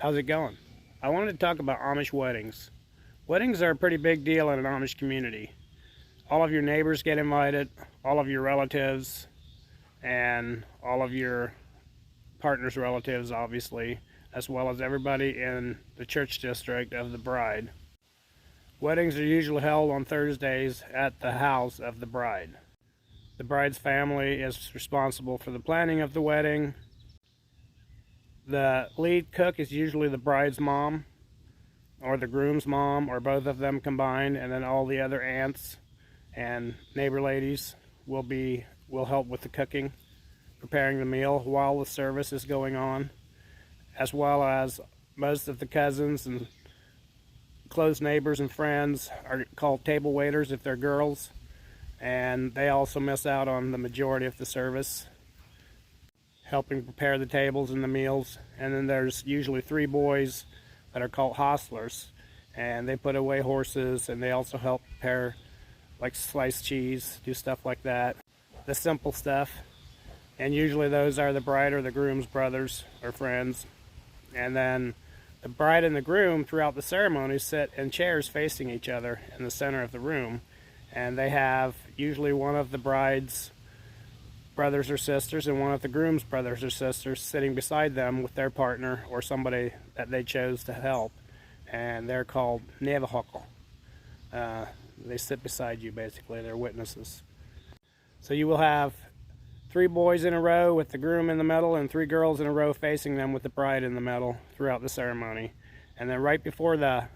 How's it going? I wanted to talk about Amish weddings. Weddings are a pretty big deal in an Amish community. All of your neighbors get invited, all of your relatives, and all of your partner's relatives, obviously, as well as everybody in the church district of the bride. Weddings are usually held on Thursdays at the house of the bride. The bride's family is responsible for the planning of the wedding. The lead cook is usually the bride's mom or the groom's mom or both of them combined, and then all the other aunts and neighbor ladies will help with the cooking, preparing the meal while the service is going on, as well as most of the cousins and close neighbors and friends are called table waiters if they're girls, and they also miss out on the majority of the service, helping prepare the tables and the meals. And then there's usually 3 boys that are called hostlers, and they put away horses, and they also help prepare like sliced cheese, do stuff like that, the simple stuff. And usually those are the bride or the groom's brothers or friends. And then the bride and the groom throughout the ceremony sit in chairs facing each other in the center of the room, and they have usually one of the bride's brothers or sisters and one of the groom's brothers or sisters sitting beside them with their partner or somebody that they chose to help, and they're called Navajo. They sit beside you, basically. They're witnesses. So you will have 3 boys in a row with the groom in the middle and 3 girls in a row facing them with the bride in the middle throughout the ceremony. And then right before the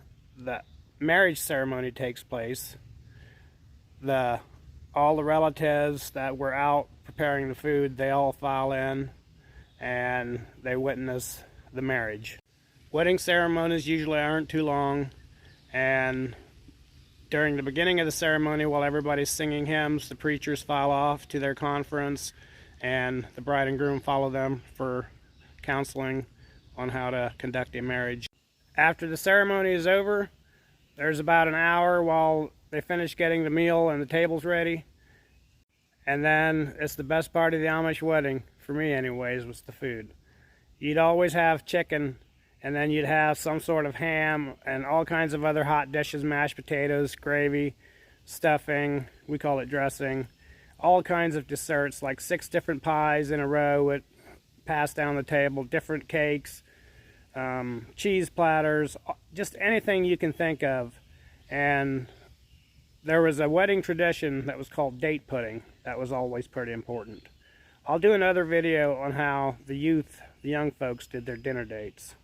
marriage ceremony takes place, all the relatives that were out preparing the food, they all file in and they witness the marriage. Wedding ceremonies usually aren't too long, and during the beginning of the ceremony, while everybody's singing hymns, the preachers file off to their conference, and the bride and groom follow them for counseling on how to conduct a marriage. After the ceremony is over, there's about an hour while they finish getting the meal and the tables ready. And then it's the best part of the Amish wedding, for me anyways, was the food. You'd always have chicken, and then you'd have some sort of ham and all kinds of other hot dishes, mashed potatoes, gravy, stuffing, we call it dressing, all kinds of desserts, like 6 different pies in a row would pass down the table, different cakes, cheese platters, just anything you can think of. And there was a wedding tradition that was called date pudding. That was always pretty important. I'll do another video on how the young folks did their dinner dates.